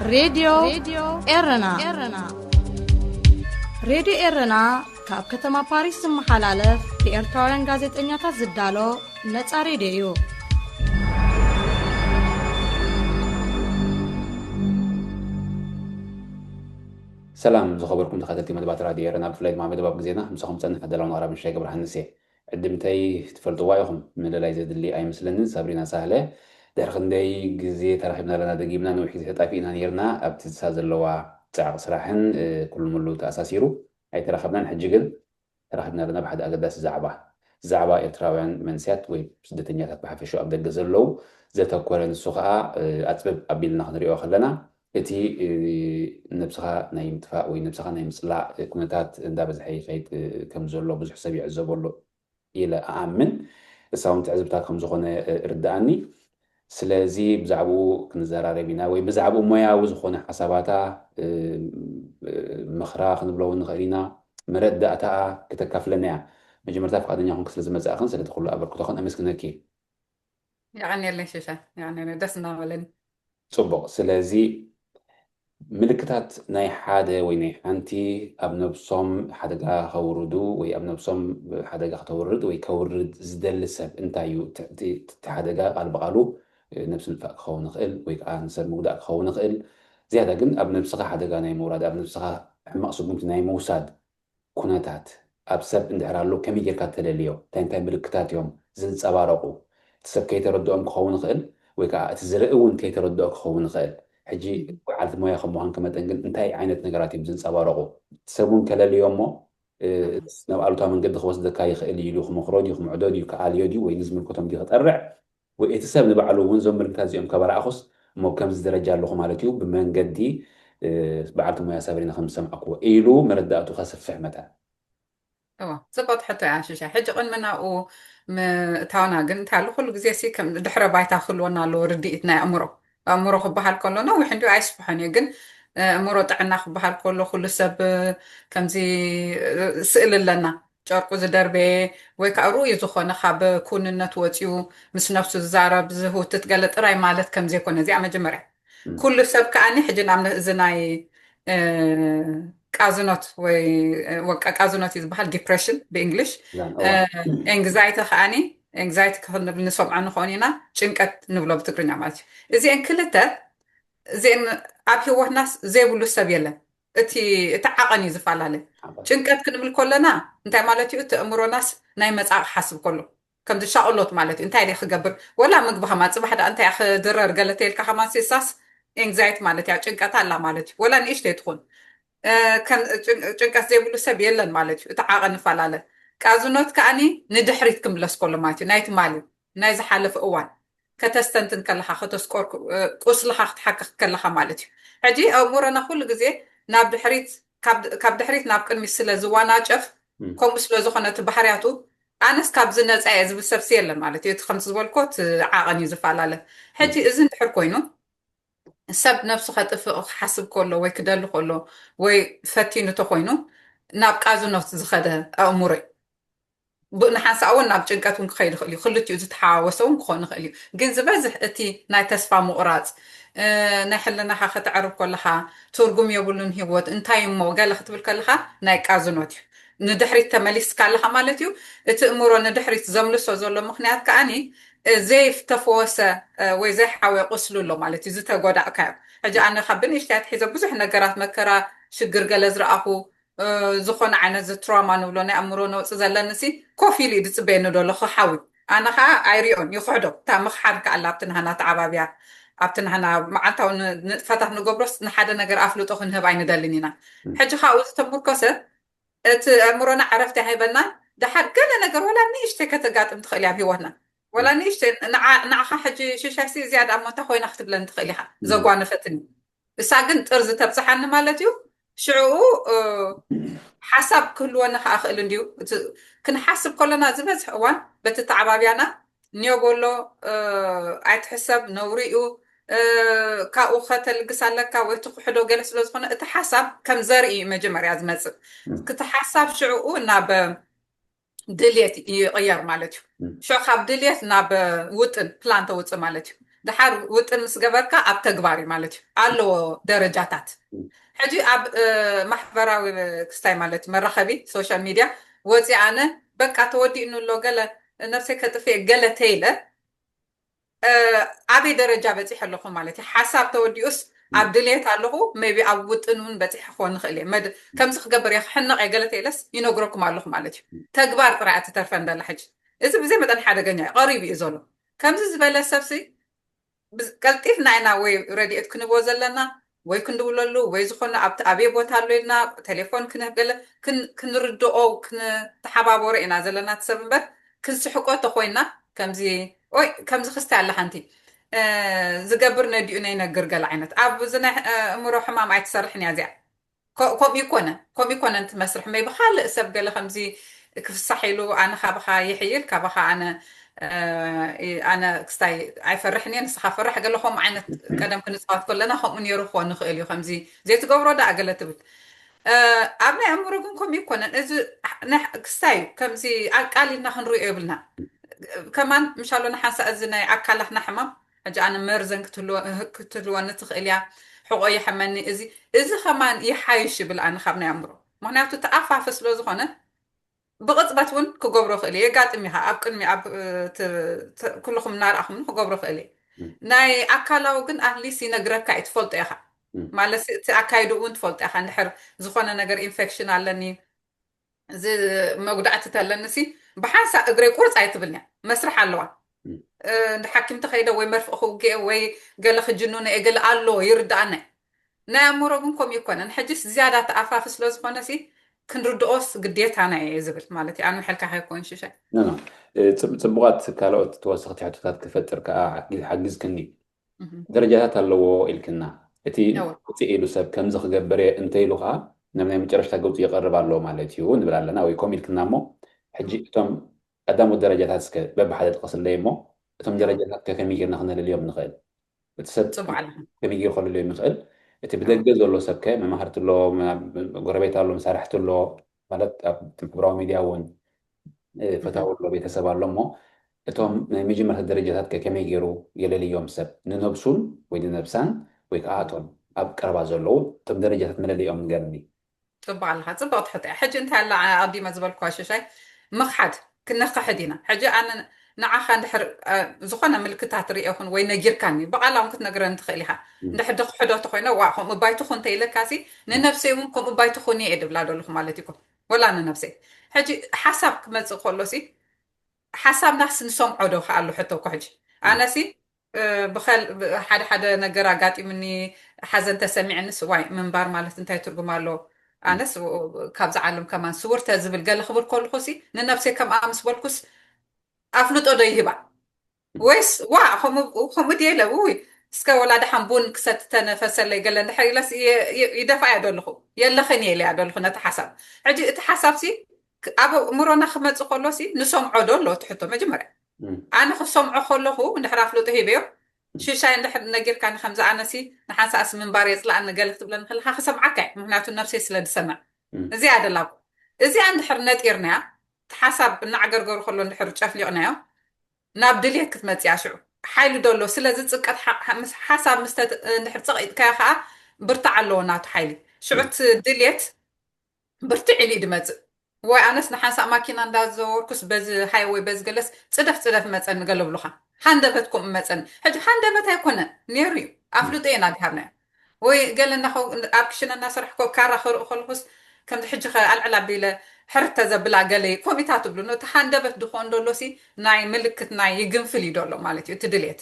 ሬድዮ ኤረና ሬድዮ ኤረና ካብ ከተማ ፓሪስ ዝመሓላለፍ ብኤርትራውያን ጋዜጠኛታት ዝዳሎ ነፃ ሬድዮ እዩ። ሰላም ዝኸበርኩም ተኸታተልቲ መደባት ራድዮ ኤረና ብፍላይ ድማ መደባት ግዜና ምሳኹም ፀንሕ ኣዳላውን ቀረብ ምሻይ ገብረሃንስ እየ። ዕድምተይ ትፈልጥዋ ኢኹም ምልላይ ዘድሊ ኣይምስለንን ሳብሪና ሳህለ ድሕሪ ክንደይ ግዜ ተራኺብና ኣለና ደጊምና ነዊሕ ግዜ ተጣፊእና ነርና ኣብቲ ዝሳ ዘለዋ ፃዕቂ ስራሕን ኩሉ ሙሉ ተኣሳሲሩ ኣይተራኸብናን። ሕጂ ግን ተራኺብና ኣለና ብሓደ ኣገዳሲ ዛዕባ ኤርትራውያን መንስያት ወይ ስደተኛታት ብሓፈሻ ኣብ ደገ ዘለው ዘተኮረ ንሱ ከዓ ኣፅበብ ኣቢልና ክንሪኦ ከለና እቲ ነብስኻ ናይ ምጥፋእ ወይ ነብስኻ ናይ ምፅላእ ኩነታት እንዳበዝሐ ይኸይድ ከም ዘሎ ብዙሕ ሰብ ይዕዘበሉ ኢለ ኣኣምን። እሳውን ትዕዝብታት ከም ዝኾነ ርዳእኒ። ስለዚ ብዛዕባኡ ክንዘራረብ ኢና ወይ ብዛዕባኡ ሞያዊ ዝኾነ ሓሳባታ ምኽራ ክንብለው ንኽእል ኢና። መረዳእታኣ ክተካፍለና እያ። መጀመርታ ፈቃደኛ ኮንክ ስለ ዝመፅእኽን ስለቲ ኩሉ ኣበርክቶኽን ኣመስግነኪ። يعنی شیشه یعنی دست ناملنی ፅቡቕ። ስለዚ ምልክታት ናይ ሓደ ወይ ናይ ሓንቲ ኣብ ነብሶም ሓደጋ ከውርዱ ወይ ኣብ ነብሶም ሓደጋ ከተውርድ ወይ ከውርድ ዝደሊ ሰብ እንታይ እዩ? እቲ ሓደጋ ቃል ብቃሉ ነብሲ ምጥፋእ ክኸውን ይኽእል ወይ ከዓ ንሰብ ምጉዳእ ክኸውን ይኽእል። ዝያዳ ግን ኣብ ነብስኻ ሓደጋ ናይ ምውራድ ኣብ ነብስኻ ሕማቕ ስጉምቲ ናይ ምውሳድ ኩነታት ኣብ ሰብ እንድሕራሉ ከመይ ጌርካ ተደልዮ እንታይ ምልክታት እዮም ዝንፀባረቑ? እቲ ሰብ ከይተረድኦም ክኸውን ይኽእል ወይ ከዓ እቲ ዝርኢ እውን ከይተረድኦ ክኸውን ይኽእል። ሕጂ ዓልቲ ሞያ ከም ምዃን ከመጠን ግን እንታይ ዓይነት ነገራት እዮም ዝንፀባረቑ? ሰብ እውን ከለልዮ እሞ ናብ ኣሉታዊ መንገዲ ክወስደካ ይኽእል ኢሉ ክምኽሮ ድዩ ክምዕዶ ድዩ ክኣልዮ ድዩ ወይ ንዝምልከቶም ድዩ ክጠርዕ ወይ እቲ ሰብ ንባዕሉ እውን ዞም ምልክታት እዚኦም ከበረኣኹስ እሞ ከምዚ ደረጃ ኣለኹ ማለት እዩ ብመንገዲ በዓልቲ ሞያ ሳብሪና ከም ዝሰምዐክዎ ኢሉ መረዳእቱ ከስፍሕ መጠን ፅቡቅ ሕቶ እያ ሽሻ ሕጂ ቅድሚናኡ እታውና ግን እንታይ ኣሎ ኩሉ ግዜ ሲ ከም ድሕረ ባይታ ክህልወና ኣለዎ ርድኢት ናይ ኣእምሮ ክበሃል ከሎ ነዊሕ እንዲሁ ኣይስፍሖን እዩ። ግን ኣእምሮ ጥዕና ክበሃል ከሎ ኩሉ ሰብ ከምዚ ስእሊ ኣለና ጨርቁ ዝደርበየ ወይ ከዓ ርኡይ ዝኾነ ካብ ኩንነት ወፂኡ ምስ ነፍሱ ዝዛረብ ዝህውት ትገለ ጥራይ ማለት ከም ዘይኮነ እዚኣ መጀመርያ ኩሉ ሰብ ከዓኒ ሕጂ ናብ እዚ ናይ ቃዝኖት ወይ ቃዝኖት እዩ ዝበሃል ዲፕሬሽን ብእንግሊሽ ኤንግዛይቲ ከዓኒ ኤንግዛይቲ ክንብል ንሰምዖ ንኾን ኢና ጭንቀት ንብሎ ብትግርኛ ማለት እዩ። እዚአን ክልተ እዚአን ኣብ ሂወትናስ ዘይብሉ ሰብ የለን። እቲ ዓቐን እዩ ዝፈላለ ጭንቀት ክንብል ከለና እንታይ ማለት እዩ? እቲ እምሮናስ ናይ መፃቕ ሓስብ ከሎ ከምዚ ሻቅሎት ማለት እዩ። እንታይ ክገብር ወላ ምግቢ ከማ ፅባሕ ዳ እንታይ ክድረር ገለ ተልካ ከማንሴሳስ ኤንግዛይቲ ማለት እያ ጭንቀት ኣላ ማለት እዩ። ወላ ንእሽተይ ትኹን ጭንቀት ዘይብሉ ሰብ የለን ማለት እዩ። እቲ ዓቐን ይፈላለ። ቃዝኖት ከዓኒ ንድሕሪት ክምለስ ከሎ ማለት እዩ። ናይቲ ማል ናይ ዝሓለፈ እዋን ከተስተንትን ከለካ ከተስቆር ቁስልካ ክትሓክኽ ከለካ ማለት እዩ። ሕጂ ኣእምሮና ኩሉ ግዜ ናብ ድሕሪት ካብ ድሕሪት ናብ ቅድሚት ስለ ዝዋናጨፍ ከምኡ ስለ ዝኾነ እቲ ባህርያቱ ኣነስ ካብ ዝነፃ እየ ዝብል ሰብሲ የለን ማለት እዩ። እቲ ከምቲ ዝበልኮት ዓቐን እዩ ዝፈላለ። ሕጂ እዚ እንድሕር ኮይኑ ሰብ ነብሱ ከጥፍእ ክሓስብ ከሎ ወይ ክደሊ ከሎ ወይ ፈቲኑ ተኮይኑ ናብ ቃዝኖት ዝኸደ ኣእምሮ ንሓንሳ እውን ናብ ጭንቀት እውን ክኸይድ ይኽእል እዩ። ክልቲኡ ዝተሓዋወሰ እውን ክኾን ይኽእል እዩ። ግን ዝበዝሕ እቲ ናይ ተስፋ ምቑራፅ ናይ ሕልናኻ ክትዕርብ ከለካ ትርጉም የብሉን ሂወት እንታይ እሞ ገለ ክትብል ከለካ ናይ ቃዝኖት እዩ። ንድሕሪት ተመሊስካ ኣለካ ማለት እዩ። እቲ እምሮ ንድሕሪት ዘምልሶ ዘሎ ምክንያት ከዓኒ ዘይተፈወሰ ወይ ዘይሓወየ ቁስሉ ኣሎ ማለት እዩ። ዝተጎዳእካዮ ሕጂ ኣነ ካብ ብንእሽተይ ኣትሒዘ ብዙሕ ነገራት መከራ ሽግር ገለ ዝረኣኹ ዝኾነ ዓይነት ትራውማ ንብሎ ናይ ኣእምሮ ነውፂ ዘለኒ ሲ ኮፍ ኢሉ ዝፅበየኒ ደሎ ክሓዊ ኣነ ከዓ ኣይሪኦን ይክሕዶ እታ ምክሓድ ከኣላ ኣብቲ ንሃና ተዓባብያ ኣብቲ ንሃና መዓልታዊ ንጥፈታት ንገብሮስ ንሓደ ነገር ኣፍልጦ ክንህብ ኣይንደልን ኢና። ሕጂ ካብኡ ዝተምርኮሰ እቲ ኣእምሮና ዕረፍቲ ሃይበናን ድሓር ገለ ነገር ወላ ንእሽተይ ከተጋጥም ትኽእል እያ ኣብ ሂወትና ወላ ንእሽተይ ንዓኻ ሕጂ ሽሻሲ ዝያዳ እሞ እንታይ ኮይና ክትብለኒ ትኽእል ኢኻ ዘጓነፈትኒ እሳ ግን ጥርዚ ተብፅሓኒ ማለት እዩ። ሽዑኡ ሓሳብ ክህልወና ከዓ ክእል እንድዩ ክንሓስብ ከለና ዝበዝሕ እዋን በቲ ተዓባብያና ኒዮጎሎ ኣይትሕሰብ ነውሪኡ ካብኡ ከተልግስ ኣለካ ወይ ትኩሕዶ ገለ ስለ ዝኾነ እቲ ሓሳብ ከም ዘርኢ መጀመርያ ዝመፅእ እቲ ሓሳብ ሽዑኡ ናብ ድልየት ይቕየር ማለት እዩ። ሽዑ ካብ ድልየት ናብ ውጥን ፕላን ተውፅእ ማለት እዩ። ድሓር ውጥን ምስ ገበርካ ኣብ ተግባር እዩ ማለት እዩ ኣለዎ ደረጃታት ሕጂ ኣብ ማሕበራዊ ክስታይ ማለት መራኸቢ ሶሻል ሚድያ ወፂ ኣነ በቃ ተወዲእኑ ኣሎ ገለ ነፍሰይ ከጥፍእ ገለ ተይለ ኣበይ ደረጃ በፂሕ ኣለኹ ማለት እዩ ሓሳብ ተወዲኡስ ኣብ ድሌት ኣለኹ ሜቢ ኣብ ውጥን እውን በፂሕ ክኾን ንኽእል እየ ከምዚ ክገብር እየ ክሕነቕ እየ ገለ ተይለስ ይነግረኩም ኣለኹ ማለት እዩ ተግባር ጥራይ እትተርፈ ንደላ ሕጂ እዚ ብዘይ መጠን ሓደገኛ እዩ ቀሪቡ እዩ ዘሎ ከምዚ ዝበለ ሰብሲ ቀልጢፍና ኢና ወይ ረድኤት ክንቦ ዘለና ወይ ክንድውለሉ ወይ ዝኾነ ኣብየ ቦታ ኣሎ ኢልና ቴሌፎን ክንገለ ክንርድኦ ክንተሓባበሮ ኢና ዘለና ትሰብ እምበር ክንስሕቆ ተኮይና ከምዚ ወይ ከምዚ ክስታይ ኣላ ሓንቲ ዝገብር ነዲኡ ነይነግር ገለ ዓይነት ኣብ ዝናይ እምሮ ሕማም ኣይትሰርሕን እያ እዚኣ ከምኡ ይኮነን ትመስርሕ መይ ብካልእ ሰብ ገለ ከምዚ ክፍሳሕ ኢሉ ኣነ ካባኻ ይሕይል ካባኻ ኣነ ክስታይ ኣይፈርሕን እየ ንስኻ ፈርሕ ገለ ከምኡ ዓይነት ቀደም ክንፃወት ከለና ከምኡ ነይሩ ክኾን ንኽእል እዩ ከምዚ ዘይትገብሮ ዳ ገለ ትብል ኣብ ናይ ኣእምሮ ግን ከምኡ ይኮነን እዚ ክስታይ እዩ ከምዚ ቃሊልና ክንሪኦ የብልና ከማን ምሻሎ ንሓንሳ እዚ ናይ ኣካላትና ሕማም ሕጂ ኣነ መርዘን ክትህልወኒ ትኽእል እያ ሕቆ ይሕመኒ እዚ ከማን ይሓይሽ ይብል ኣነ ካብ ናይ ኣእምሮ ምክንያቱ ተኣፋፍ ስለ ዝኾነ ብቕፅበት እውን ክገብሮ ክእል እየ የጋጥም ኢኻ ኣብ ቅድሚ ኣብ ኩልኩም እናርኣኹም ክገብሮ ክእል እየ ናይ ኣካላዊ ግን ኣትሊስት ይነግረካ እዩ ትፈልጦ ኢኻ ማለት እቲ ኣካይዱ እውን ትፈልጦ ኢኻ እንድሕር ዝኾነ ነገር ኢንፌክሽን ኣለኒ መጉዳእቲ ተለኒሲ ብሓንሳ እግረይ ቁርፅ ኣይትብልኛ መስርሕ ኣለዋ ንሓኪም ተኸይደ ወይ መርፍእ ክውግአ ወይ ገለ ክጅኑነ እየ ገለ ኣሎ ይርዳእና ናይ ኣእምሮ ግን ከምኡ ይኮነን ሕጂስ ዝያዳ ተኣፋፊ ስለ ዝኾነ ሲ ክንርድኦስ ግዴታና እየ ዝብል ማለት እዩ ኣነ ሕልካ ከይኮን ሽሻይ ፅቡቃት ካልኦት ተወሰኽቲ ሕቶታት ክፈጥር ከዓ ሓጊዝክኒ ደረጃታት ኣለዎ ኢልክና እቲ ውፅእ ኢሉ ሰብ ከምዚ ክገበር እየ እንተኢሉ ከዓ ናብ ናይ መጨረሽታ ገውፂ ይቐርብ ኣሎ ማለት እዩ ንብል ኣለና ወይ ከምኡ ኢልክና እሞ ሕጂ እቶም ቀዳሞት ደረጃታት እስከ በብሓደ ጥቀስለይ እሞ እቶም ደረጃታት ከመይ ጌርና ክነልልዮም ንኽእል እቲ ሰብ ከመይ ጌር ከልልዮም ንኽእል እቲ ብደገ ዘሎ ሰብከ መማህርቲ ኣሎ ጎረቤት ኣሎ መሳርሕቲ ኣሎ ማለት ኣብ ማሕበራዊ ሚድያ እውን ፈታዊ ኣሎ ቤተሰብ ኣሎ እሞ እቶም ናይ መጀመርታ ደረጃታት ከመይ ገይሩ የለልዮም ሰብ ንነብሱን ወይ ንነብሳን ወይ ከዓ እቶም ኣብ ቀረባ ዘለዉ እቶም ደረጃታት መለለይኦም ንገርኒ ፅቡቅ ኣለካ ፅቡቅ ትሕት እያ ሕጂ እንታይ ኣላ ኣዲማ ዝበልኳ ሽሻይ ምክሓድ ክነኽሕድ ኢና ሕጂ ኣነ ንዓኻ እንድሕር ዝኾነ ምልክታት ርኢኹን ወይ ነጊርካኒ ብቓላውን ክትነግረኒ ትኽእል ኢኻ እንድሕር ድክሕዶ ተኮይነ ዋ ከምኡ ባይትኹ እንተኢለካሲ ንነፍሰይ እውን ከምኡ ባይትኹኒ እየ ድብላ ደለኹ ማለት ይኮን ወላ ንነፍሰይ ሕጂ ሓሳብ ክመፅእ ከሎሲ ሓሳብናስ ንሰምዖ ዶ ከኣሉ ሕቶ እኮ ሕጂ ኣነሲ ሓደ ነገር ኣጋጢምኒ ሓዘን ተሰሚዕንስ ዋይ ምንባር ማለት እንታይ ትርጉም ኣሎ ኣነስ ካብዚ ዓለም ከማን ስውርተ ዝብል ገለ ክብል ከልኩሲ ንነፍሰይ ከምኣ ምስ በልኩስ ኣፍልጦ ዶ ይህባ ወይስ ዋ ከምኡ ድየለ ውይ እስከ ወላዳ ሓንቡን ክሰትተነፈሰለይ ገለ እንድሕር ኢለስ ይደፋ እያ ደለኹ የለኽን እየ ኢለያ ደለኹ ነቲ ሓሳብ ሕጂ እቲ ሓሳብሲ ኣብ እምሮና ክመፅእ ከሎሲ ንሰምዖ ዶ ኣሎ ትሕቶ መጀመርያ ኣነ ክሰምዖ ከለኹ እንድሕር ኣፍልጦ ሂበዮ ሽሻይ እንድሕር ነጊርካኒ ከምዚ ኣነሲ ንሓንሳእሲ ምንባር የፅላእኒ ገለ ክትብለኒ ከለካ ክሰምዓካ እየ ምክንያቱ ነፍሰይ ስለ ዝሰምዕ እዚኣ ደላኩ እዚኣ እንድሕር ነጢርናያ ሓሳብ እናዓገርገሩ ከሎ እንድሕር ጨፍሊቕናዮ ናብ ድሌት ክትመፅያ ሽዑ ሓይሉ ደሎ ስለዚ ፅቀት ሓሳብ ምስ እንድሕር ፀቒጥካዮ ከዓ ብርታዕ ኣለዎ ናቱ ሓይሊ ሽዑት ድሌት ብርትዕ ኢሉ ድመፅእ ወይ ኣነስ ንሓንሳእ ማኪና እንዳዘወርኩስ በዚ ሃይወይ በዚ ገለስ ፅደፍ መፀኒ ገለብሉካ ሃንደበትኩም መፀኒ ሕጂ ሃንደበት ኣይኮነን ነይሩ እዩ ኣፍልጦ ኢና ዲሃብናዮ ወይ ገለ ኣብ ክሽነ እናሰርሕ ካራ ክርኢ ከልኩስ ከምዚ ሕጂ ኣልዕላ ኣቢለ ሕርተ ዘብላ ገለ ኮሚታት ትብሉ ነቲ ሃንደበት ድኾን ደሎሲ ናይ ምልክት ናይ ይግንፍል እዩ ደሎ ማለት እዩ እቲ ድሌት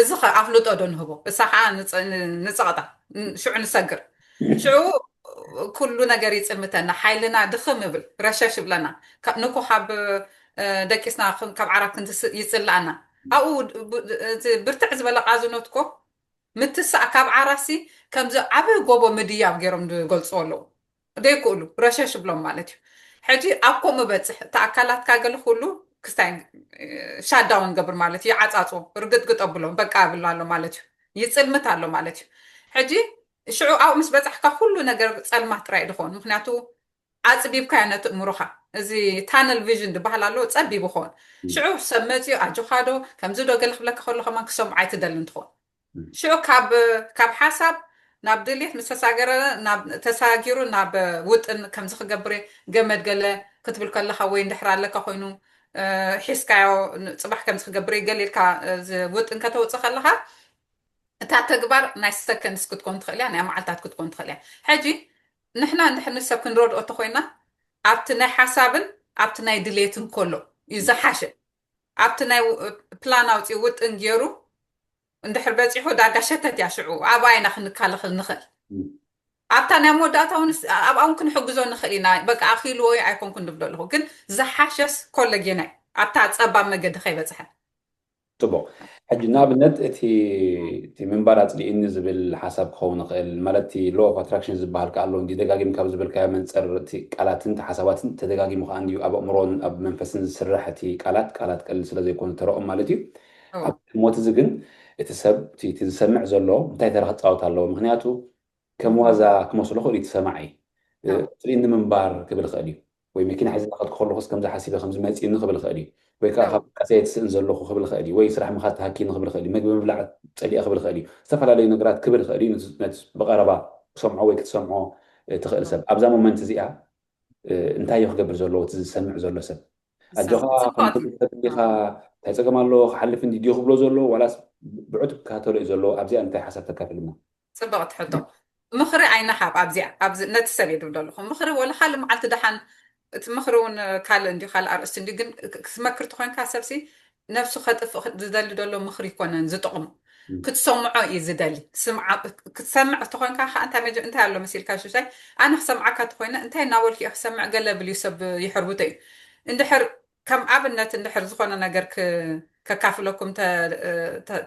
እዚ ኸ ኣፍልጦ ዶ ንህቦ እሳ ከዓ ንፀቕጣ ሽዑ ንሰግር ሽዑ ኩሉ ነገር ይፅልምተና ሓይልና ድኽም ይብል ረሸሽ ይብለና ንኩ ካብ ደቂስና ካብ ዓራት ይፅላእና ኣብኡ ብርትዕ ዝበለ ቃዝኖትኮ ምትሳእ ካብ ዓራሲ ከምዚ ዓበይ ጎቦ ምድያብ ገይሮም ዝገልፅዎ ኣለዉ ደይክእሉ ረሸሽ ብሎም ማለት እዩ ሕጂ ኣብ ከምኡ በፅሕ እቲ ኣካላትካ ገለ ኩሉ ክስታይ ሻዳውን ገብር ማለት እዩ ይዓፃፅዎ ርግጥግጥ ኣብሎም በቃ ኣብሎ ኣሎ ማለት እዩ ይፅልምት ኣሎ ማለት እዩ ሕጂ ሽዑ ኣብኡ ምስ በፃሕካ ኩሉ ነገር ፀልማት ጥራይ ድኾን ምክንያቱ ኣፅቢብካ ነቲ እምሮኻ زي تانل فيجن دبحال له تصبي بخون شعو سمتي أجوخادو كم زودو قال خبلك خلو خمان كسم عيت دلن تخون شو كاب حسب ناب دليت مستساجر ناب تساجرو ناب وط إن كم زخ جبري جمد قال كتب الكل خوين دحر لك خوينو حس كاو صباح كم زخ جبري قال لك وط إن كتو تخلها تعتبر ناس سكن سكت كنت خليها أنا معلتات كنت كنت خليها حاجي نحن سكن رود أتخوينا عبتنا حسابن عبتنا دليتن كله إذا حاشة عبتنا بلان أوتي وط إنجيرو اندحر بصيحو داغا شتت يا شعو عباينا خنكالخ نخل عبتنا مودات اونس اباون كنحجزو نخلينا بقى اخيلو ايكون كندبدلو كن زحاشس كولجينا عبتا صبا مجد خيبصح طبعا حج نابنت تي منبرات لي اني زبل حسب كون خل مالتي لو اوف اتراكشن زبال قالو اندي دغاغيم كاب زبل كاي منصرتي قالاتن حساباتن تدغاغيم خو اندي اب امرون اب منفسن سرحتي قالات قل سلازي يكون ترؤم مالتي موت زغن اتسب تي تسمع زلو انتي ترى تصاوت الله مخنياتو كموازا كمسلو خو تسمعي ترين منبار قبل خالي وي مكينه حزن قد كخلو خص كم حسيبه خمس ماتي نقبل خالي وي كا كاسيت سن زلو خو قبل خالي وي سرح مخات هاكي نقبل خالي مغب مبلع صلي قبل خالي استفعل نغرات قبل خالي نت بقربه سمعوا وي كتسمعوا تخيل سب ابزا مومنت زيا انتي يخبر زلو تسمع زلو سب اجوها خليها تايصقمالو حلف اندي ديو خبلو زلو ولا بعد كاتولي زلو ابزي انت حسبت كافلنا صبغت حطو مخري عينا حاب ابزي نتسبي دلخو مخري ولا حال معلت دحن تمخرون كال اندي خال ارست اندي كن تمكر تخون كاسبسي نفسه خطف زدل دلو مخري كونن زطقم كتسمعوا يزدلي كتسمع تخون كا انت انت يالو مسيل كاشوشاي انا سمعك تخون انت ناول كي اسمع قلب يسب يحربوتي اندحر كم ابنت اندحر زخونه نجر ككافلكم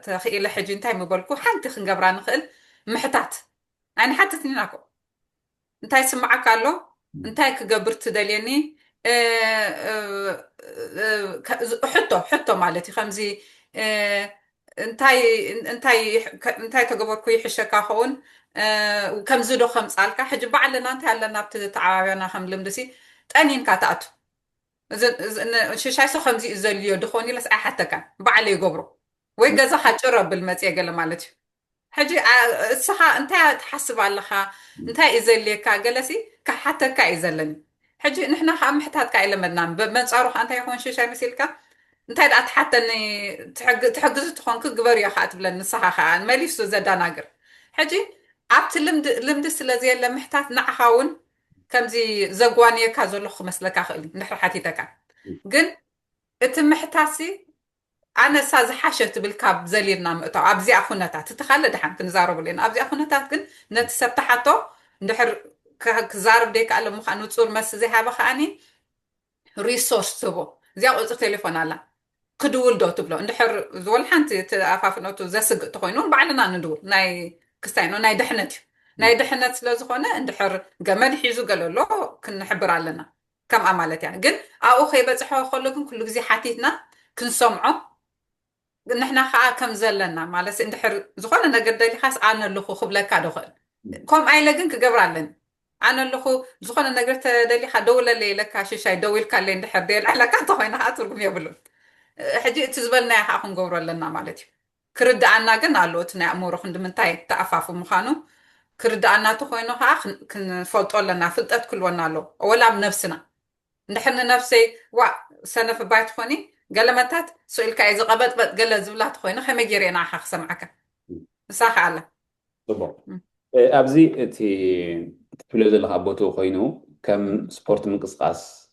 تخيل حجي انت مبلكو حنت خنقبرا نخل محتات يعني حتى تنيناكو انت يسمعك له انت كقبرت دليني حطو مالتي خمزي انتي تقبركو يحشكا خون وكم زدو خمس عالكا حج بعلنا انت علنا بتتعاونا خم لمدسي تانين كاتاتو شاي سو خمزي ازليو دخوني لس حتى كان بعلي يقبرو ويغزا حجرب بالمتي قال مالتي حجي الصحة انت تحسب علىها انت ازليكا جلسي كحتى كايزلني حجي نحنا خا محتات كاي لمدنا بمنصاروخ انت يكون شاي مسيلكا انت دات حتى اني تحجز تكون كغبر يا خات بلن الصحة خا ماليفسو زداناغر حجي عبت لمد سلازي لمحتات نعخاون كمزي زغوانيه كازلخ مسلكا خلي نحر حتيتكا جن اتمحتاسي أنا ساز حشت بالكاب زلينا مقطع أبزي أخونتات تتخلى دحين كنزارب لنا أبزي أخونتات كن نتسبت حتى ندحر كزارب ديك على مخ أنو تصور مس زي هذا خاني ريسورس تبو زي أقول تليفون على كدول دوت بلو ندحر زول حنت تأفاف نوتو زسق تخوينون بعدنا ندور ناي كستاينو ناي دحنت لزخونة ندحر جمال حيزو قالوا له كن حبر علينا كم أمالت يعني جن أو خيبة صحوا خلوكم كل جزي حاتيتنا كنسمعه نحنا خا كم زلنا مالس اندحر زخونه نجر دلي خاص انا لخو خبلك دخل كم اي لكن كجبرالن انا لخو زخونه نجر دلي خا دوله ليلك شاي دويل كان لين دحر ديل على كاتوينا اترغم يبلون حجي تزبلنا يا اخون غبر لنا مالتي كرد عنا كن الوت نامور خند منتاي تعفافو مخانو كرد عنا تخوينو ها كنفلطو لنا فلطت كل ونالو ولا بنفسنا نحن نفسي وا سنه في بايت خوني قال متات سؤال كاي زقبت قال زبلات خوينا خما جيرينا خ سمعك صح على طبعا ابزي تي تبلد لها بوتو خوينو كم سبورت منقصقاس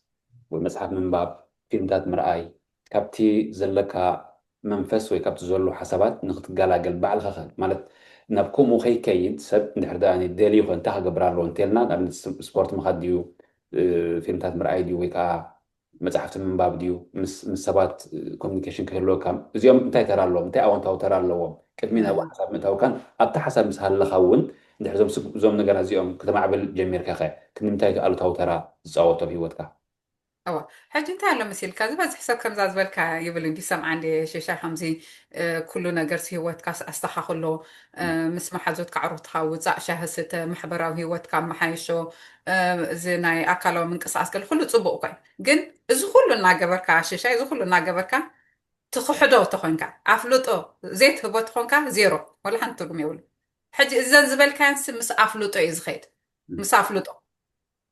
والمسحف من باب فيلمات مرآي كابتي زلكا منفس وي كابتي زلو حسابات نختقالاقل بعل خخل مالت نبكم وخي كيد سب نحرداني ديلي خو انتها قبران لون تيلنا قبل سبورت مخديو فيلمات مرآي ديو ويكا مصحفت من باب ديو مس سبات كوميونيكيشن كهلو كام زيوم انتي ترالو انتي اونتاو ترالو قدمينا وا حساب متاو كان ابتا حساب مسهل لخون ندحر زوم نغرا زيوم كتمعبل جمير كخه كنمتاي قالو تاو ترا زاوتو هيوتكا حاجة انت على مثيل كذا بس حسب كم زاز بالك يبل انت سمع عندي شيشة خمزي كله نجار سي هوت كاس استخاخ له مس محزوت كعروت خاوت زع شهست محبراوي هوت كام محايشو زي أكلوا من قصاص كله تصبوا كاي جن إذا كله ناجبرك شيشة إذا كله ناجبرك تخحدو تخونكا أفلوتو زيت هبوت خونكا زيرو ولا هنتقم يقول حاجة إذا زبال كان مس أفلوتو يزخيت مس أفلوتو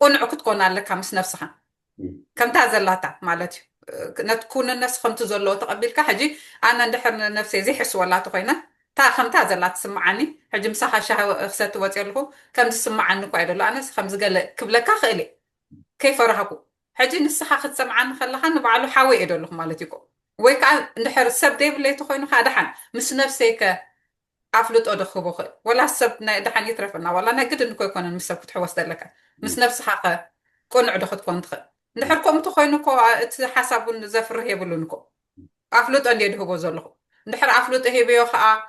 قنعك تكون على مس نفسها كم تعزلاتا مالتي نتكون الناس خمت زلو تقبلك حجي أنا ندحر نفسي زي حس ولا تخينا تا خم تعزلات تسمعني حجي مساحة شها خسات وتيلكو كم تسمع عنك وعيدو لا أنا خمس قال كبلك خيلي كيف رهقو حجي نسحة خد سمعان خلها نبعلو حاوي إيدو لهم مالتيكو ويكا ندحر السب ديب اللي تخينو خادحان مس نفسيك أفلت أدخو بخير ولا السب دحان يترفنا ولا نقد إنكو يكون المسب كتحوس دلك مس نفس حقه كون عدخت كون تخيل نحركم تخينكو حسابون زفر هيبلونكو أفلت أن يدهو زلخو نحر أفلت هيبيو خا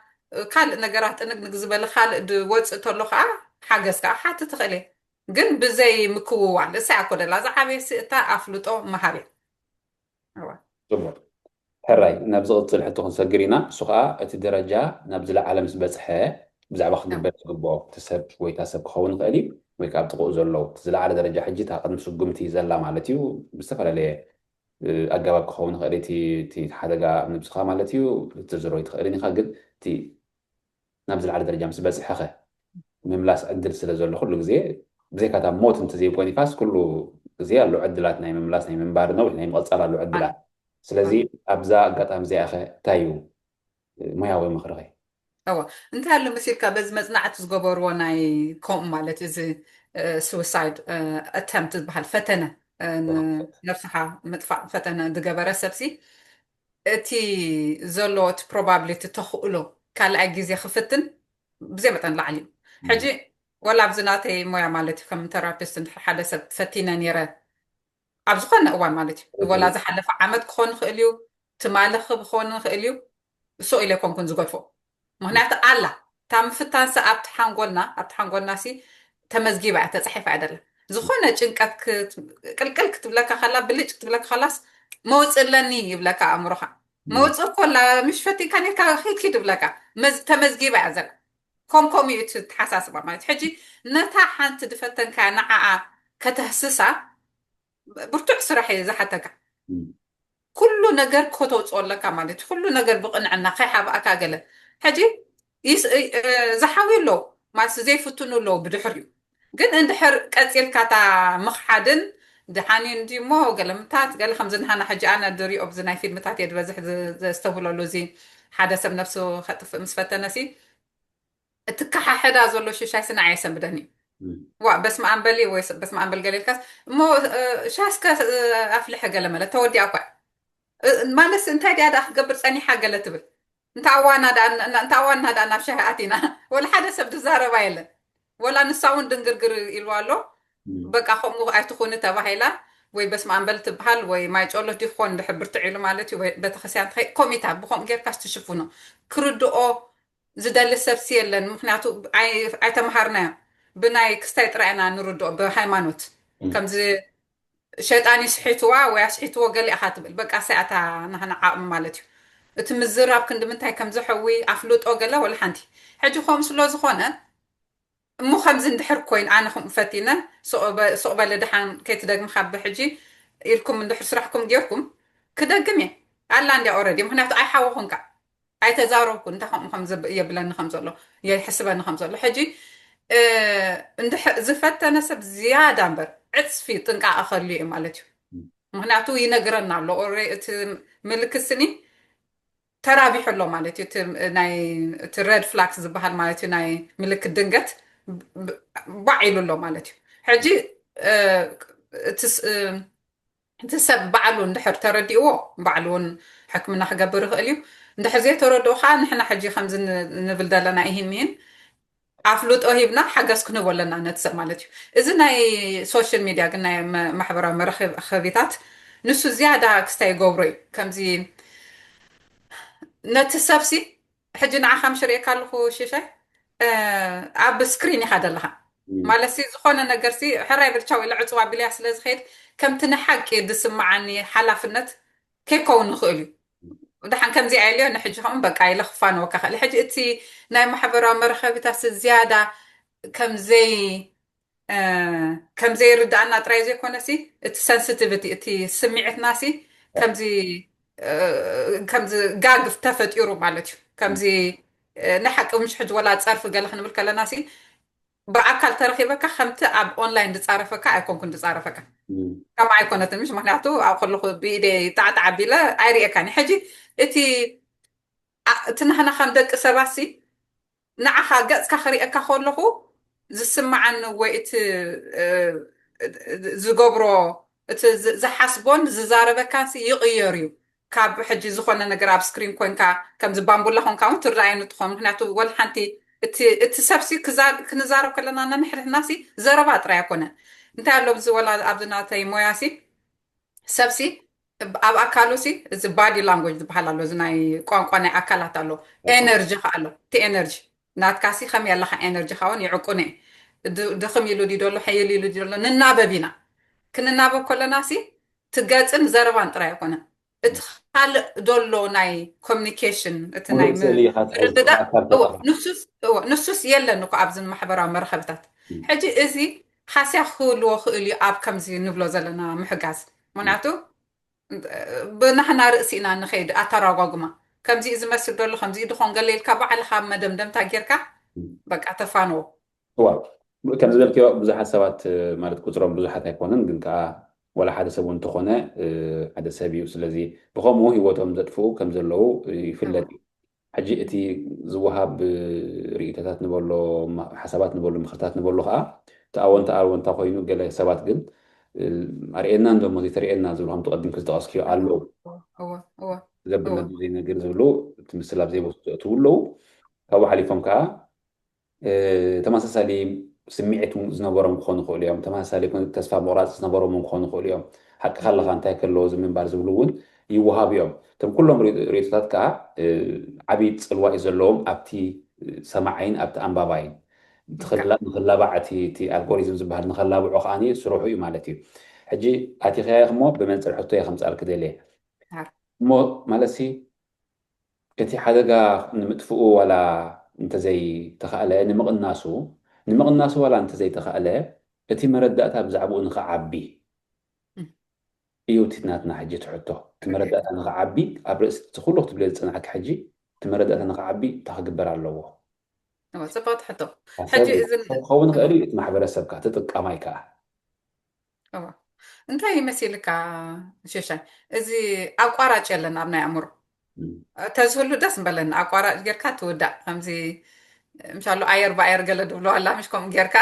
كال نجارات إنك نجزبل خال دوتس تلخ حاجز كا حتى تخلي جن بزي مكو على ساعة كده لازم عبي تا أفلتو مهاري صبر حراي نبز قتل حتى خنسجرينا سقى الدرجة نبز العالم سبتها بزعبا خدبت قبو تسب ويتاسب خون قليل ويكاب تقو زلو تزل على درجة حجتها قد مسقمتي زلا مالتي بستفر عليه أجابك خون قليل تي حدقة نبسخا مالتي تزروي تخيريني خاقد تي نبز على درجة مسبت حخه مملاس عدل سلازل كله زي كاتا موت انت زي بونيفاس كله زي له عدلات ناي مملاس ناي منبار نو ناي مقصال له عدلات سلازي ابزا قطام زي اخي تايو مياوي مخرغي انت هل مسيركا بز مزنعت زغبرو ناي كوم مالت زي سويسايد اتمت بحال فتنه نفسها مدفع فتنه دغبره سبسي اتي زلوت بروبابلي تتخؤلو كالعي جيزي خفتن بزي متن لعلي حجي ولا بزناتي مويا مالتي كم ترابيست حدا سب فتينا نيره عبز خلنا أول مالتي ولا زحلف عمد كون خليو تمالخ بخون خليو سؤال يكون كن زغفو مهنات الله تام فتان سأبت حنقولنا سي تمزجي بعد تصحيف عدل زخونة جنكك كل كتب لك خلا بليج كتب لك خلاص موت إلني يبلك أمرها موت كل مش فتي كان يكاخيت كتب لك تمزجي بعد كوم يتحساس بمالت حجي نتا حانت دفتن كان عا كتهسسا برتوع صراحة إذا حتى كل نجار كتوت أقول لك مالت كل نجار بقنعنا خيحة بقى كاجلة حجي زحاوي له ما زي فتنو له بدحريو قد اندحر كاتيل كاتا مخحدن دحاني ندي مو قلمتات قال خمزن هانا حجي أنا دري أبزناي في المتات يدبزح استوفلو لوزي حدا سب نفسه خطف مسفتة نسي تكحا حدا زولو شاي سنة عيسى بدهني بس ما أنبلي بس ما أنبل قليل كاس مو شاسك أفلح قلمة لا تودي أقوى ما نس انت قاعد قبل ثاني حاجة لا تبل انت عوانا دا نفشها أتينا ولا حدا سبت الزهرة بايلا ولا نساون دنقرقر إلوالو بقى خمو أتخوني تباهيلا وي بس ما أنبل بحال وي ما يجعله دي خون بحبر تعيلو مالتي وي بتخسيان تخي كوميتا بخوم غير كاس تشوفونه كردو أو زدال السبسية لن مخناتو عي تمهارنا بناي كستايت رأينا نردو بهايمانوت كم زي شيطاني سحيتوا ويسحيتوا قال لي أخاتبل بقى ساعتها نحن عاقم مالتي تمزراب كند منتهي كم زحوي أفلوت أو قال له ولا حنتي حجي خمس لو زخونة مو خمزين دحر كوين أنا خم فاتينا صعبة لدحان كيت داق مخبي حجي إلكم من دحر سرحكم ديركم كده جميع على عندي أوريدي مهنا أي حاوة هنكا أي تزاروكم انت خمز يبلن خمس الله يحسبنا خمس الله حجي ندحر زفت نسب زيادة بر عدس في تنقع آخر لي مالتي مهناتو ينقرنا له أوري ملك السنين ترابيح له مالتي ناي تريد فلاكس زبهر مالتي ناي ملك الدنقت بعيلو له مالتي حجي تسب بعلون دحر ترديو بعلون حكمنا حاجة برغليو ندحر زي تردو خان نحنا حجي خمز نبل دالنا إيهمين عفلوت أهيبنا حاجة كنا ولا نتسب مالتي إذا ناي سوشيال ميديا قلنا محبرة مرخب خبيتات نسو زيادة كستاي قبري كم زي نتسبسي حجي نعخم شريكا له شيشة عب سكريني هذا لها مالسي زخونا نقرسي حراي بالتشاوي لعصوا بلياس لزخيت كم تنحق دسمعني حلافنت كيكون نخيلي ودحن كم زي عليه نحج هم بقى يلخفان وكخلي حج اتي ناي محبرة مرخبة تاس زيادة كم زي كم زي رد أنا ترى زي كونسي sensitivity اتي سمعت ناسي كم زي كم زي قاقف تفت يورو مالتي كم زي نحق مش حج ولا تعرف قال خلينا بالكلا ناسي بأكل ترخيبك خمت أب أونلاين تعرفك أيكون كنت تعرفك كما يكون مش معناته أقول له بيدي تعب بلا أريء كان حجي اتي تنحنا خمدك سباسي نعها قص كخري أكخلقه زسمعن وقت زجبرو زحسبون ززاربه كانسي يغيريو كاب حجي زخونا نقراب سكرين كوينكا كم زبامبو لهم كاون ترعين تخون مخناتو ولا حنتي اتسبسي كنزارو كلنا نحرح ناسي زربات رايكونا انت لو بزولا أبدنا تاي موياسي سبسي ኣብ ኣካሉሲ እዚ ባዲ ላንጉጅ ዝበሃል ኣሎ እዚ ናይ ቋንቋ ናይ ኣካላት ኣሎ ኤነርጂ ኸ ኣሎ እቲ ኤነርጂ ናትካሲ ከመይ ኣለካ ኤነርጂ ኻውን ይዕቁነ ድኽም ኢሉ ዲ ደሎ ሓይል ኢሉ ዲ ደሎ ንናበብ ኢና ክንናበብ ከለናሲ ትገፅን ዘረባን ጥራይ ኣይኮነን እቲ ካልእ ደሎ ናይ ኮሚኒኬሽን እቲ ናይ ንሱስ የለን እኮ ኣብዚ ማሕበራዊ መራኸብታት ሕጂ እዚ ሓስያ ክህልዎ ክእል እዩ ኣብ ከምዚ ንብሎ ዘለና ምሕጋዝ ምክንያቱ ብናሕና ርእሲና ንኸይድ ኣተራጓጉማ ከምዚ ዝመስል ደሎ ከምዚ ድኾን ገሌልካ ባዕልካ መደምደምታ ጌርካ በቃ ተፋንዎ ከም ዝበልክዮ ብዙሓት ሰባት ማለት ቁፅሮም ብዙሓት ኣይኮነን ግን ከዓ ወላ ሓደ ሰብ እንተኾነ ሓደ ሰብ እዩ ስለዚ ብከምኡ ሂወቶም ዘጥፍኡ ከም ዘለዉ ይፍለጥ እዩ ሕጂ እቲ ዝወሃብ ርእቶታት ንበሎ ሓሳባት ንበሎ ምክርታት ንበሎ ከዓ እቲ ኣወንታ ኮይኑ ገለ ሰባት ግን ኣርኤና እንደሞ ዘይተርኤና ዝብሉ ከም ተቐዲም ክዝጠቐስክዮ ኣለዉ ዘብነት ዘይ ነገር ዝብሉ እቲ ምስል ኣብ ዘይቦቱ ዘእትዉ ኣለዉ ካብኡ ሓሊፎም ከዓ ተመሳሳሊ ስምዒት ዝነበሮም ክኾኑ ይኽእሉ እዮም ተመሳሳሊ ተስፋ ምቑራፅ ዝነበሮም ክኾኑ ይኽእሉ እዮም ሓቂ ካለካ እንታይ ከለዎ ዝምንባር ዝብሉ እውን ይወሃብ እዮም እቶም ኩሎም ርእቶታት ከዓ ዓብዪ ፅልዋ እዩ ዘለዎም ኣብቲ ሰማዓይን ኣብቲ ኣንባባይን ንኽላባዕ እቲ ኣልጎሪዝም ዝበሃል ንኸላብዖ ከዓኒ ስርሑ እዩ ማለት እዩ ሕጂ ኣቲኸያ እሞ ብመንፅር ሕቶ እየ ከምፃልክ ደልየ እሞ ማለት እቲ ሓደጋ ንምጥፍኡ ዋላ እንተዘይተኸእለ ንምቕናሱ ዋላ እንተዘይተኸእለ እቲ መረዳእታ ብዛዕባኡ ንኸዓቢ እዩ ትናትና ሕጂ ትሕቶ እቲ መረዳእታ ንኸዓቢ ኣብ ርእሲ ኩሉ ክትብለ ዝፅናዕካ ሕጂ እቲ መረዳእታ ንኸዓቢ ተኽግበር ኣለዎ ፅቡቅ ሕቶ ክኸውን ክእል እቲ ማሕበረሰብካ ተጠቃማይ ከዓ እንታይ ይመስልካ ሸሻይ እዚ ኣቋራጭ የለን ኣብ ናይ ኣእምሮ ተዝህሉ ደስ ንበለኒ ኣቋራጭ ጌርካ ትውዳእ ከምዚ ምሻሉ ኣየር ብኣየር ገለ ድብሎ ኣላ ምሽ ከምኡ ጌርካ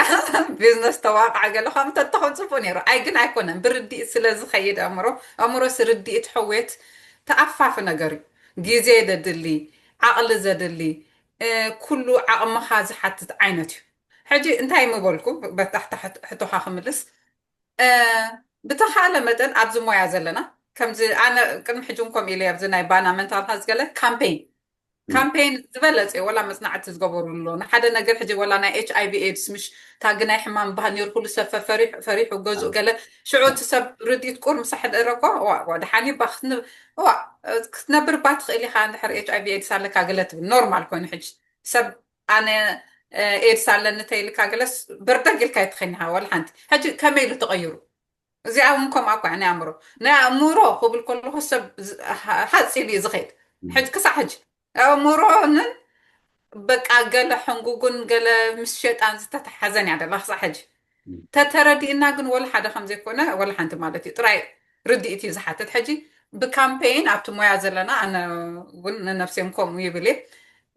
ቢዝነስ ተዋቅዓ ገለ ከም ተተኸም ፅቡቅ ነይሩ ኣይ ግን ኣይኮነን ብርዲእ ስለ ዝኸይድ ኣእምሮ ስርዲእት ሕዌት ተኣፋፊ ነገር እዩ ግዜ ዘድሊ ዓቕሊ ዘድሊ ኩሉ ዓቕምኻ ዝሓትት ዓይነት እዩ ሕጂ እንታይ ምበልኩ በታሕቲ ሕቶኻ ክምልስ ብተኻእለ መጠን ኣብዚ ሞያ ዘለና ከምዚ ኣነ ቅድሚ ሕጂ ከምኡ ኢለ ኣብዚ ናይ ባና መንታልካ ዝገለ ካምፔይን ዝበለፀ ወላ መፅናዕቲ ዝገበሩሉ ንሓደ ነገር ሕጂ ወላ ናይ ኤች ኣይቪ ኤድስ ምሽ ታግ ናይ ሕማም ባህል ነይሩ ኩሉ ሰብ ፈሪሑ ገዝኡ ገለ ሽዑ እቲ ሰብ ርዲት ቁር ምሳሕ ደረኮ ድሓኒ ክትነብር ባ ትኽእል ኢኻ እንድሕር ኤች ኣይቪ ኤድስ ኣለካ ገለ ትብል ኖርማል ኮይኑ ሕጂ ሰብ ኣነ ኤድስ ኣለኒ ተይልካ ገለስ ብርደግ ኢልካ ይትኸኒኻ ወላ ሓንቲ ሕጂ ከመይ ኢሉ ተቐይሩ እዚኣ እውን ከምኣ ኳ ናይ ኣእምሮ ናይ ኣእምሮ ክብል ከለኹ ሰብ ሓፂል እዩ ዝኸይድ ሕጂ ክሳዕ ሕጂ ኣእምሮንን በቃ ገለ ሕንጉጉን ገለ ምስ ሸጣን ዝተተሓዘን እያ ደላ ክሳዕ ሕጂ ተተረዲእና ግን ወላ ሓደ ከምዘይኮነ ወላ ሓንቲ ማለት እዩ ጥራይ ርዲእት እዩ ዝሓትት ሕጂ ብካምፔይን ኣብቲ ሞያ ዘለና ኣነ እውን ንነፍሰም ከምኡ ይብል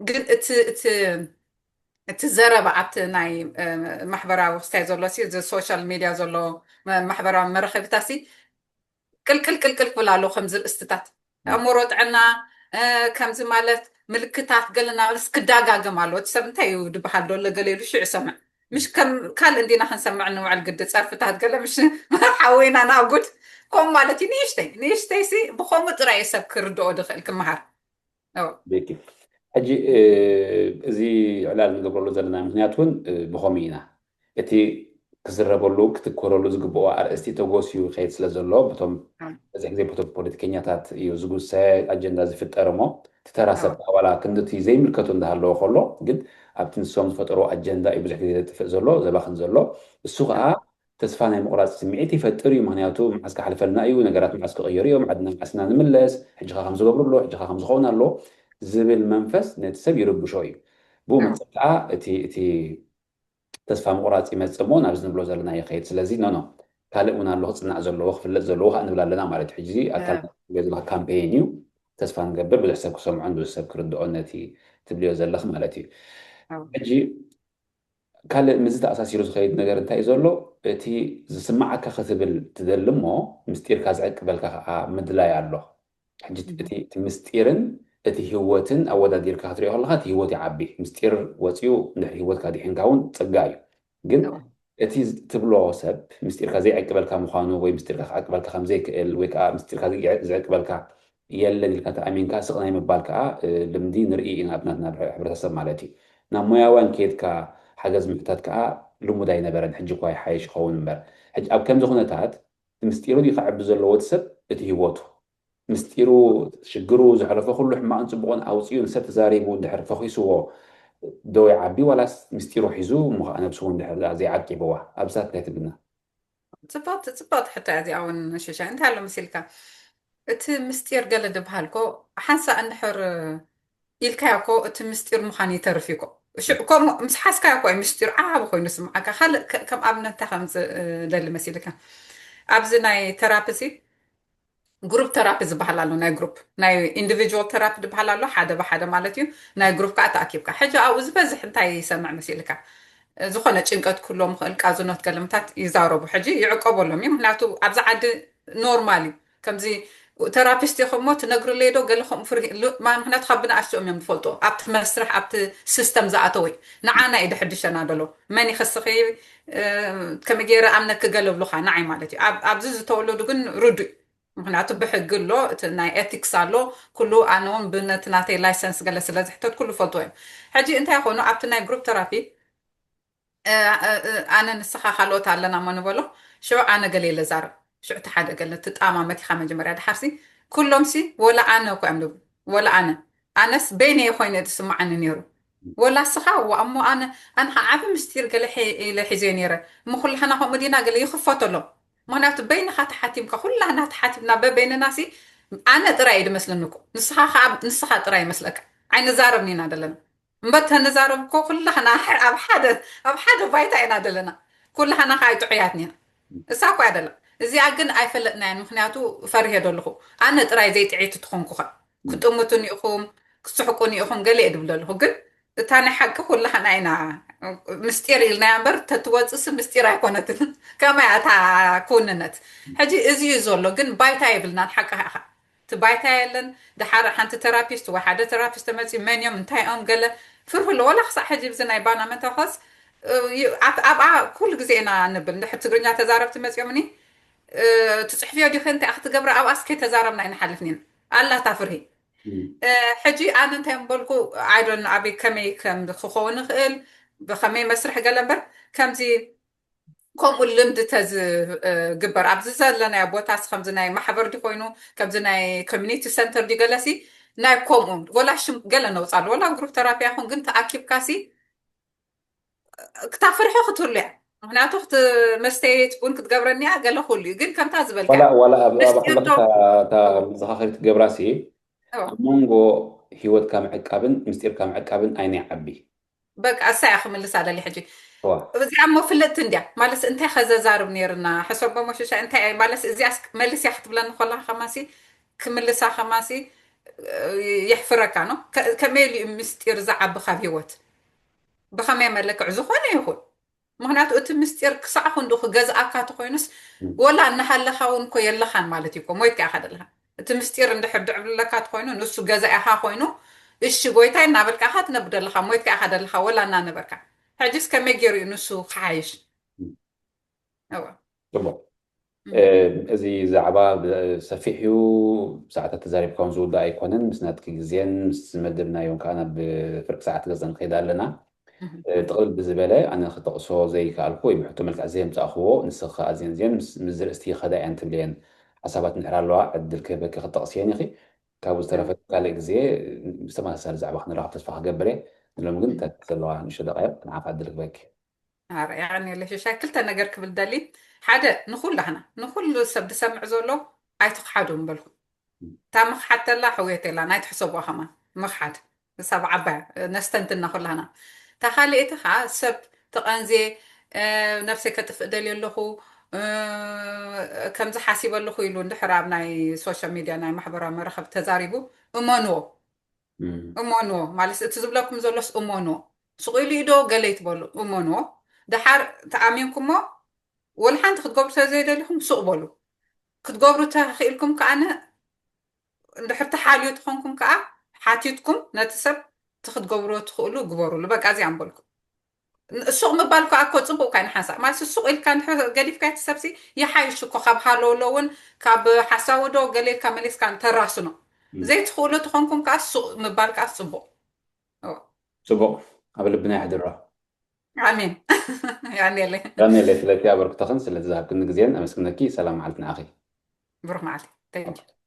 ግን እቲ ዘረባ ኣብቲ ናይ ማሕበራዊ ክስታይ ዘሎ እዚ ሶሻል ሚድያ ዘሎ ማሕበራዊ መራኸቢታት ቅልቅል ክብል ኣሎ ከምዚ ርእስትታት ኣእምሮ ጥዕና ከምዚ ማለት ምልክታት ገለና ብለስ ክዳጋገም ኣሎ እቲ ሰብ እንታይ እዩ ድበሃል ዶሎ ገለ ኢሉ ሽዑ ሰምዕ مش كم كان عندنا خنسمع إنه على القد صرفت هتقول مش حوينا ناقود كم مالتي نيشتي سي بخوم ترى يسكر دو دخل كم مهار بيكي حجي زي علال نقبل له زلنا مهنياتون بخومينا إتي ክዝረበሉ ክትኮረሉ ዝግብኦ ኣርእስቲ ተጎስዩ ከይድ ስለ ዘሎ በቶም እዚ ግዜ በቶም ፖለቲከኛታት እዩ ዝጉሰ ኣጀንዳ ዝፍጠር እሞ ትተራሰብ ዋላ ክንደቲ ዘይምልከቱ እንዳሃለዎ ከሎ ግን ኣብቲ ንሶም ዝፈጠሮ ኣጀንዳ እዩ ብዙሕ ግዜ ዘጥፍእ ዘሎ ዘባኽን ዘሎ እሱ ከዓ ተስፋ ናይ ምቑራፅ ስምዒት ይፈጥር እዩ ምክንያቱ መዓዝ ክሓልፈልና እዩ ነገራት መዓዝ ክቕየሩ እዮም ዓድና መዓስና ንምለስ ሕጂኻ ከም ዝገብሩ ኣሎ ሕጂኻ ከም ዝኸውን ኣሎ ዝብል መንፈስ ነቲ ሰብ ይርብሾ እዩ ብኡ መፅእ ከዓ እቲ ተስፋ ምቑራፅ ይመፅእ እሞ ናብ ዝንብሎ ዘለና ይኸይድ ስለዚ ኖ ካልእ እውን ኣሎ ክፅናዕ ዘለዎ ክፍለጥ ዘለዎ ከዓ ንብል ኣለና ማለት እዩ ሕጂ ኣካል ዘለካ ካምፔን እዩ ተስፋ ንገብር ብዙሕ ሰብ ክሰምዖን ብዙሕ ሰብ ክርድኦ ነቲ ትብልዮ ዘለኽ ማለት እዩ ሕጂ ካልእ ምዝ ተኣሳሲሩ ዝኸይድ ነገር እንታይ እዩ ዘሎ እቲ ዝስማዓካ ክትብል ትደሊ እሞ ምስጢርካ ዝዕቅበልካ ከዓ ምድላይ ኣሎ ሕጂ እቲ ምስጢርን እቲ ህወትን ኣወዳዲርካ ክትሪኦ ከለካ እቲ ህወት ይዓቢ ምስጢር ወፂኡ ንድሕሪ ህወትካ ዲሕንካ እውን ፅጋ እዩ ግን እቲ ትብሎ ሰብ ምስጢርካ ዘይዕቅበልካ ምዃኑ ወይ ምስጢርካ ክዓቅበልካ ከም ዘይክእል ወይ ከዓ ምስጢርካ ዝዕቅበልካ የለን ኢልካ ተኣሚንካ ስቕ ናይ ምባል ከዓ ልምዲ ንርኢ ኢና ኣብ ናትና ሕብረተሰብ ማለት እዩ ናብ ሞያዋን ከይድካ ሓገዝ ምሕታት ከዓ ልሙድ ኣይነበረን ሕጂ እኳ ይሓይሽ ይኸውን እምበር ሕጂ ኣብ ከምዚ ኩነታት ምስጢሩ ይክዓቢ ዘለዎ እቲ ሰብ እቲ ህወቱ ምስጢሩ ሽግሩ ዝሕለፈ ኩሉ ሕማቕን ፅቡቕን ኣውፅኡ ንሰብ ተዛሪቡ እንድሕር ፈኺስዎ ዶ ይዓቢ ዋላስ ምስጢሩ ሒዙ እሞ ከዓ ነብሱ እውን እንድሕር ዘይዓቂብዋ ኣብዛት ናይ ትብልና ፅባቅ ሕቶ እዚኣ እውን ሽሻ እንታይ ኣሎ መሲልካ እቲ ምስጢር ገለ ድበሃልኮ ሓንሳ እንድሕር ኢልካዮ ኮ እቲ ምስጢር ምዃኑ ይተርፍ ይኮ ከምኡ ምስ ሓስካዮ ኮ ምስጢር ዓብ ኮይኑ ስምዓካ ካልእ ከም ኣብነት እንታይ ከም ዝደሊ መሲልካ ኣብዚ ናይ ተራፒሲ ግሩፕ ተራፒ ዝበሃል ኣሎ ናይ ግሩፕ ናይ ኢንዲቪጁዋል ተራፒ ዝበሃል ኣሎ ሓደ ብሓደ ማለት እዩ ናይ ግሩፕ ከዓ ተኣኪብካ ሕጂ ኣብኡ ዝበዝሕ እንታይ ይሰምዕ መሲልካ ዝኾነ ጭንቀት ክህሎም ክእል ቃዝኖት ገለምታት ይዛረቡ ሕጂ ይዕቀበሎም እዩ ምክንያቱ ኣብዚ ዓዲ ኖርማል እዩ ከምዚ ተራፒስት ኢኹም ሞ ትነግርለይ ዶ ገለ ከምኡ ፍርሂ ምክንያቱ ካብ ብንኣሽኦም እዮም ዝፈልጦ ኣብቲ መስርሕ ኣብቲ ሲስተም ዝኣተወ እዩ ንዓና እዩ ድሕድሸና ደሎ መን ይኽስኺ ከመይ ገይረ ኣምነት ክገለብሉካ ንዓይ ማለት እዩ ኣብዚ ዝተወለዱ ግን ርዱእ ምክንያቱ ብሕጊ ኣሎ እቲ ናይ ኤቲክስ ኣሎ ኩሉ ኣነ እውን ብነቲ ናተይ ላይሰንስ ገለ ስለ ዝሕተት ኩሉ ፈልጦ እዮም ሕጂ እንታይ ኮኑ ኣብቲ ናይ ግሩፕ ተራፒ ኣነ ንስኻ ካልኦት ኣለና ሞ ንበሎ ሽዑ ኣነ ገለ የለ ዛረብ ሽዑ እቲ ሓደ ገለ ትጣማመት ኢኻ መጀመርያ ድሓርሲ ኩሎምሲ ወላ ኣነ እኮ እዮም ልብል ወላ ኣነስ በይነየ ኮይነ ዝስማዓኒ ነይሩ ወላ ስኻ እሞ ኣነ ዓብ ምስጢር ገለ ሒዘዮ ነይረ እሞ ኩላህና ከምኡ ዲና ገለ ይኽፈት ኣሎ ምክንያቱ በይንካ ተሓቲምካ ኩላህና ተሓቲምና በበይንናሲ ኣነ ጥራይ እዩ ድመስለኒኩ ንስኻ ጥራይ ይመስለካ ኣይንዛረብ ኒና ዘለና እምበር ተንዛረብኮ ኩላህና ኣብ ሓደ ባይታ ኢና ዘለና ኩላህና ከዓ ጥዑያት ኒና እሳ እኳ ኣደላ እዚኣ ግን ኣይፈለጥናየን ምክንያቱ ፈርሄ ደለኹ ኣነ ጥራይ ዘይጥዒት ትኾንኩ ኸ ክጥምቱን ኢኹም ክስሕቁን ኢኹም ገለ እየ ድብል ኣለኹ ግን እታ ናይ ሓቂ ኩላህና ኢና ምስጢር ኢልናያ እምበር ተትወፅስ ምስጢር ኣይኮነትን ከመይ እታ ኩንነት ሕጂ እዚ እዩ ዘሎ ግን ባይታ የብልናን ሓቂ ኢኻ እቲ ባይታ የለን ድሓር ሓንቲ ተራፒስት ወይ ሓደ ተራፒስት ተመፂ መን እዮም እንታይ እዮም ገለ ፍርፍሎ ወላ ክሳዕ ሕጂ ብዚ ናይ ባና መንተኸስ ኣብኣ ኩሉ ግዜ ኢና ንብል እንድሕር ትግርኛ ተዛረብቲ መፂኦምኒ ትፅሕፍዮ ዲኸ እንታይ ክትገብረ ኣብኣ ስከይ ተዛረብና ይንሓልፍ ኒና ኣላታ ፍርሂ ሕጂ ኣነ እንታይ ምበልኩ ዓይዶን ኣበይ ከመይ ከም ክኸውን ንኽእል ብከመይ መስርሕ ገለ እምበር ከምዚ ከምኡ ልምዲ ተዝግበር ኣብዚ ዘለናዮ ቦታስ ከምዚ ናይ ማሕበር ዲ ኮይኑ ከምዚ ናይ ኮሚኒቲ ሰንተር ዲ ገለሲ ናይ ከምኡ ወላ ሽም ገለ ነውፃሉ ወላ ግሩፕ ተራፒያ ይኹን ግን ተኣኪብካሲ ክታፍርሖ ክትህሉ እያ ምክንያቱ መስተይት ቡን ክትገብረኒ እያ ገለ ኩሉ እዩ ግን ከምታ ዝበልካ ዋላ ኣብ መዘኻኸሪት ገብራሲ ኣብ መንጎ ሂወትካ ምዕቃብን ምስጢርካ ምዕቃብን ኣይነ ይዓቢ በቃ እሳያ ክምልስ ኣለሊ ሕጂ እዚኣ ሞ ፍልጥቲ እንድያ ማለት እንታይ ከዘዛርብ ነርና ሕሰቦ መሸሻ እንታይ ማለት እዚኣ መልስ እያ ክትብለኒ ከለካ ከማሲ ክምልሳ ከማሲ يحفرك عنه كميل مستير زعب خفيوت بخمي ملك عزخونه يخون مهنات أنت مستير كسعون دوخ جز أكات خوينس ولا أن هلا خون كوي يلا خان مالتيكم ما يتأخذ لها أنت مستير عند حد عبد كات خوينو نص جز أها خوينو إيش جويتاي نابل كأحد نبدل لها ما يتأخذ لها ولا أنا نبركه حجز كميجري نصو خايش أوه እዚ ዛዕባ ሰፊሕዩ ሰዓታት ተዛሪብ ከም ዝውዳእ ኣይኮነን ምስ ናትኪ ግዜን ምስ መደብናዮም ከዓ ናብ ፍርቂ ሰዓት ገዛ ንኸይድ ኣለና تقل بزبالة أنا خطأ زي كالكو يبحثوا ملك أزين تأخوه نسخ أزين زين مزر استي خداع أنت بلين حسابات نحرر له عدل كيف خطأ سيان يخي كابوز ترفت قالك زي بسمع سال زعبا خنا راح تصفح قبلي لما قلت تطلع نشد دقائق نعرف عدلك باك يعني ليش شاكلتا نجر كبل دليل حدا نقول لهنا نقول سب سمع زولو عيتق حدهم بالكم تامخ حتى لا حويتي لا نايت حسبوا هما مخحد سب عبا نستنتنا كلنا تخالي إتها سب تقنزي نفسك تفقدل يلخو كم حاسب اللخو يلون دحراب ناي سوشيال ميديا ناي محبرة مرخب تزاريبو أمونو مالس تزبلكم زولوس أمونو سقيلي دو قليت بولو أمونو دحر تأمينكم والحين تقبروا تزيد لهم سوق بولو كتقبروا تخيلكم كأنا دحر تحاليو تخونكم كأ حاتيتكم نتسب تقبروا تخلوا قبروا لبقى زي عم بولكم السوق مبالكو أكو صبو كان حسا مالس السوق اللي كان قليف كانت تسبسي يحايشو كخاب حالو لون كاب حساو دو قليل كامليس كان تراسنو زي تخلوا تخونكم كأ السوق مبالك صبو صبو قبل بنا يحضر آمين يعني اللي اللي تلاقي أبرك تخنس اللي تذهب كنا جزيان أمسكناكي سلام عليكم أخي بروح معلي thank you